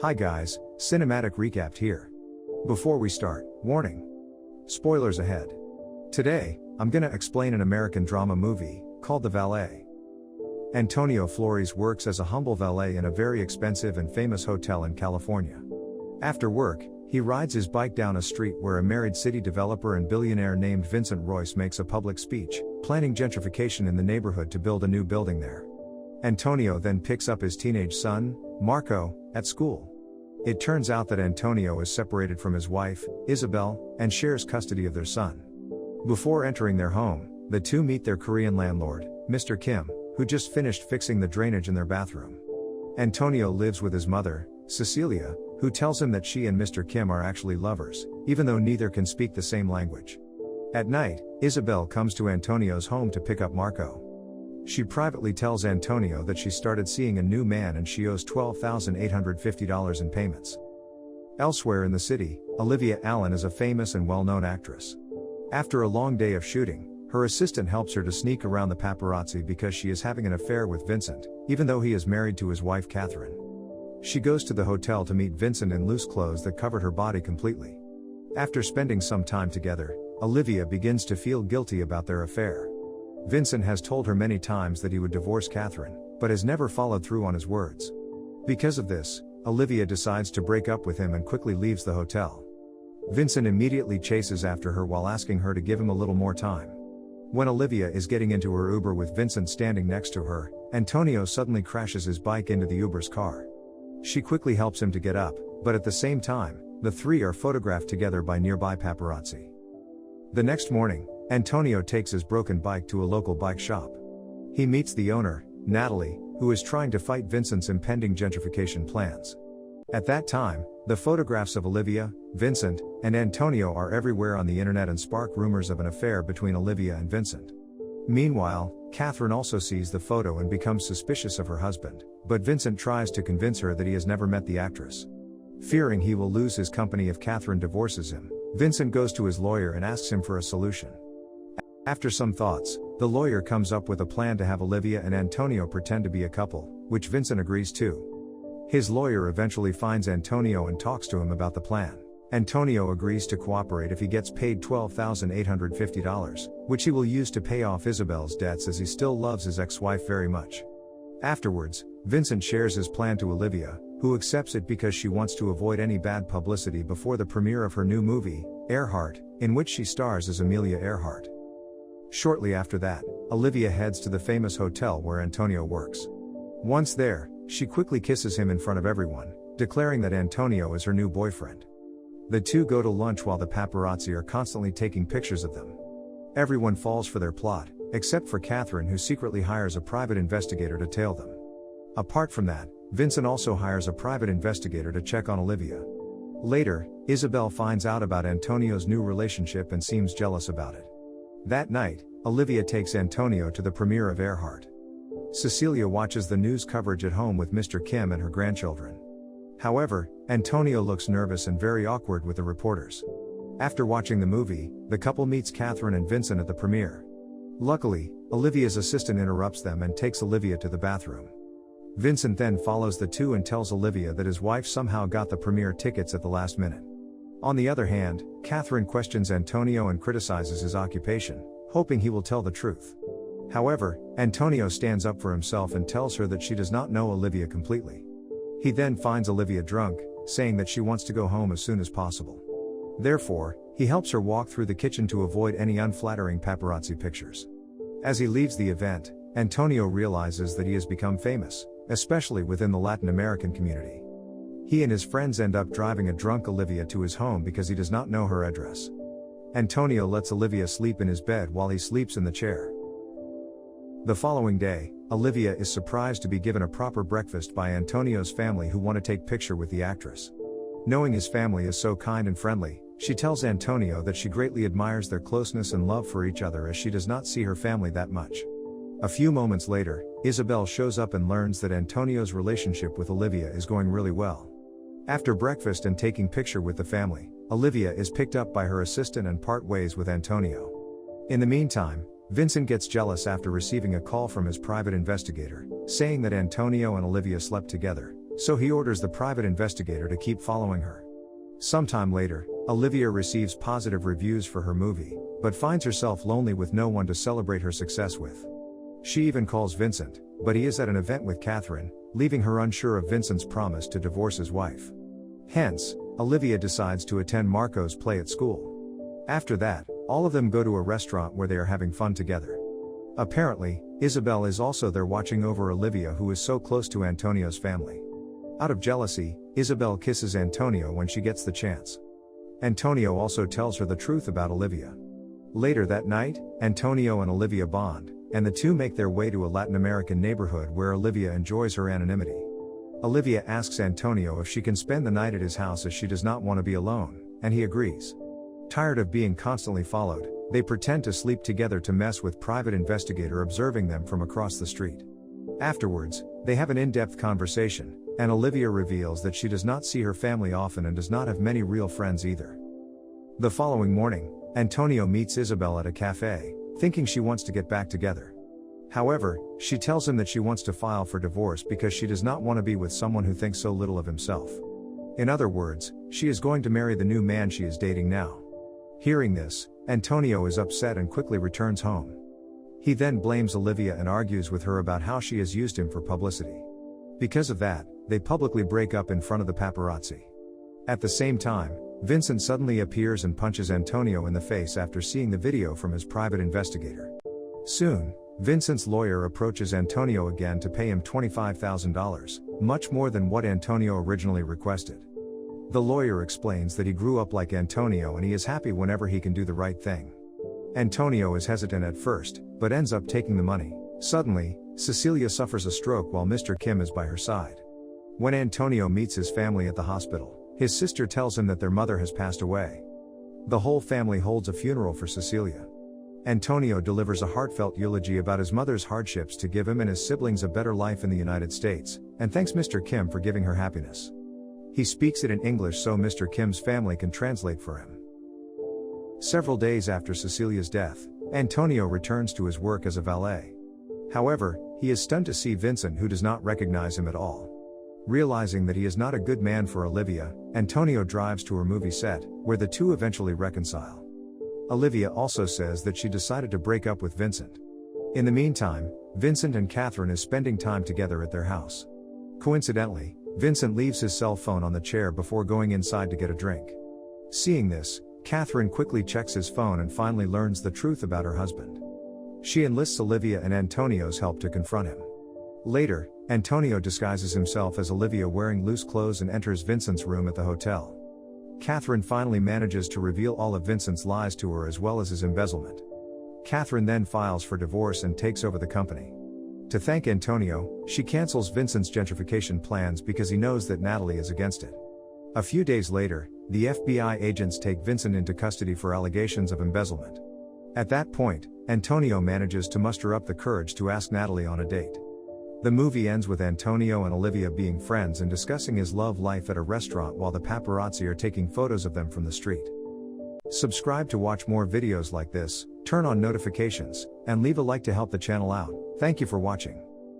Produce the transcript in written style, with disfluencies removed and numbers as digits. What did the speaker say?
Hi guys, cinematic recap here. Before we start, warning. Spoilers ahead. Today, I'm gonna explain an American drama movie, called The Valet. Antonio Flores works as a humble valet in a very expensive and famous hotel in California. After work, he rides his bike down a street where a married city developer and billionaire named Vincent Royce makes a public speech, planning gentrification in the neighborhood to build a new building there. Antonio then picks up his teenage son, Marco, at school. It turns out that Antonio is separated from his wife, Isabel, and shares custody of their son. Before entering their home, the two meet their Korean landlord, Mr. Kim, who just finished fixing the drainage in their bathroom. Antonio lives with his mother, Cecilia, who tells him that she and Mr. Kim are actually lovers, even though neither can speak the same language. At night, Isabel comes to Antonio's home to pick up Marco. She privately tells Antonio that she started seeing a new man and she owes $12,850 in payments. Elsewhere in the city, Olivia Allen is a famous and well-known actress. After a long day of shooting, her assistant helps her to sneak around the paparazzi because she is having an affair with Vincent, even though he is married to his wife Catherine. She goes to the hotel to meet Vincent in loose clothes that covered her body completely. After spending some time together, Olivia begins to feel guilty about their affair. Vincent has told her many times that he would divorce Catherine, but has never followed through on his words. Because of this, Olivia decides to break up with him and quickly leaves the hotel. Vincent immediately chases after her while asking her to give him a little more time. When Olivia is getting into her Uber with Vincent standing next to her, Antonio suddenly crashes his bike into the Uber's car. She quickly helps him to get up, but at the same time, the three are photographed together by nearby paparazzi. The next morning, Antonio takes his broken bike to a local bike shop. He meets the owner, Natalie, who is trying to fight Vincent's impending gentrification plans. At that time, the photographs of Olivia, Vincent, and Antonio are everywhere on the internet and spark rumors of an affair between Olivia and Vincent. Meanwhile, Catherine also sees the photo and becomes suspicious of her husband, but Vincent tries to convince her that he has never met the actress. Fearing he will lose his company if Catherine divorces him, Vincent goes to his lawyer and asks him for a solution. After some thoughts, the lawyer comes up with a plan to have Olivia and Antonio pretend to be a couple, which Vincent agrees to. His lawyer eventually finds Antonio and talks to him about the plan. Antonio agrees to cooperate if he gets paid $12,850, which he will use to pay off Isabel's debts as he still loves his ex-wife very much. Afterwards, Vincent shares his plan to Olivia, who accepts it because she wants to avoid any bad publicity before the premiere of her new movie, Earhart, in which she stars as Amelia Earhart. Shortly after that, Olivia heads to the famous hotel where Antonio works. Once there, she quickly kisses him in front of everyone, declaring that Antonio is her new boyfriend. The two go to lunch while the paparazzi are constantly taking pictures of them. Everyone falls for their plot, except for Catherine, who secretly hires a private investigator to tail them. Apart from that, Vincent also hires a private investigator to check on Olivia. Later, Isabel finds out about Antonio's new relationship and seems jealous about it. That night, Olivia takes Antonio to the premiere of Earhart. Cecilia watches the news coverage at home with Mr. Kim and her grandchildren. However, Antonio looks nervous and very awkward with the reporters. After watching the movie, the couple meets Catherine and Vincent at the premiere. Luckily, Olivia's assistant interrupts them and takes Olivia to the bathroom. Vincent then follows the two and tells Olivia that his wife somehow got the premiere tickets at the last minute. On the other hand, Catherine questions Antonio and criticizes his occupation, hoping he will tell the truth. However, Antonio stands up for himself and tells her that she does not know Olivia completely. He then finds Olivia drunk, saying that she wants to go home as soon as possible. Therefore, he helps her walk through the kitchen to avoid any unflattering paparazzi pictures. As he leaves the event, Antonio realizes that he has become famous, especially within the Latin American community. He and his friends end up driving a drunk Olivia to his home because he does not know her address. Antonio lets Olivia sleep in his bed while he sleeps in the chair. The following day, Olivia is surprised to be given a proper breakfast by Antonio's family, who want to take picture with the actress. Knowing his family is so kind and friendly, she tells Antonio that she greatly admires their closeness and love for each other, as she does not see her family that much. A few moments later, Isabel shows up and learns that Antonio's relationship with Olivia is going really well. After breakfast and taking picture with the family, Olivia is picked up by her assistant and part ways with Antonio. In the meantime, Vincent gets jealous after receiving a call from his private investigator, saying that Antonio and Olivia slept together, so he orders the private investigator to keep following her. Sometime later, Olivia receives positive reviews for her movie, but finds herself lonely with no one to celebrate her success with. She even calls Vincent, but he is at an event with Catherine, leaving her unsure of Vincent's promise to divorce his wife. Hence, Olivia decides to attend Marco's play at school. After that, all of them go to a restaurant where they are having fun together. Apparently, Isabel is also there watching over Olivia, who is so close to Antonio's family. Out of jealousy, Isabel kisses Antonio when she gets the chance. Antonio also tells her the truth about Olivia. Later that night, Antonio and Olivia bond, and the two make their way to a Latin American neighborhood where Olivia enjoys her anonymity. Olivia asks Antonio if she can spend the night at his house as she does not want to be alone, and he agrees. Tired of being constantly followed, they pretend to sleep together to mess with private investigator observing them from across the street. Afterwards, they have an in-depth conversation, and Olivia reveals that she does not see her family often and does not have many real friends either. The following morning, Antonio meets Isabel at a cafe, thinking she wants to get back together. However, she tells him that she wants to file for divorce because she does not want to be with someone who thinks so little of himself. In other words, she is going to marry the new man she is dating now. Hearing this, Antonio is upset and quickly returns home. He then blames Olivia and argues with her about how she has used him for publicity. Because of that, they publicly break up in front of the paparazzi. At the same time, Vincent suddenly appears and punches Antonio in the face after seeing the video from his private investigator. Soon, Vincent's lawyer approaches Antonio again to pay him $25,000, much more than what Antonio originally requested. The lawyer explains that he grew up like Antonio and he is happy whenever he can do the right thing. Antonio is hesitant at first, but ends up taking the money. Suddenly, Cecilia suffers a stroke while Mr. Kim is by her side. When Antonio meets his family at the hospital, his sister tells him that their mother has passed away. The whole family holds a funeral for Cecilia. Antonio delivers a heartfelt eulogy about his mother's hardships to give him and his siblings a better life in the United States, and thanks Mr. Kim for giving her happiness. He speaks it in English so Mr. Kim's family can translate for him. Several days after Cecilia's death, Antonio returns to his work as a valet. However, he is stunned to see Vincent, who does not recognize him at all. Realizing that he is not a good man for Olivia, Antonio drives to her movie set, where the two eventually reconcile. Olivia also says that she decided to break up with Vincent. In the meantime, Vincent and Catherine is spending time together at their house. Coincidentally, Vincent leaves his cell phone on the chair before going inside to get a drink. Seeing this, Catherine quickly checks his phone and finally learns the truth about her husband. She enlists Olivia and Antonio's help to confront him. Later, Antonio disguises himself as Olivia wearing loose clothes and enters Vincent's room at the hotel. Catherine finally manages to reveal all of Vincent's lies to her as well as his embezzlement. Catherine then files for divorce and takes over the company. To thank Antonio, she cancels Vincent's gentrification plans because he knows that Natalie is against it. A few days later, the FBI agents take Vincent into custody for allegations of embezzlement. At that point, Antonio manages to muster up the courage to ask Natalie on a date. The movie ends with Antonio and Olivia being friends and discussing his love life at a restaurant while the paparazzi are taking photos of them from the street. Subscribe to watch more videos like this, turn on notifications, and leave a like to help the channel out. Thank you for watching.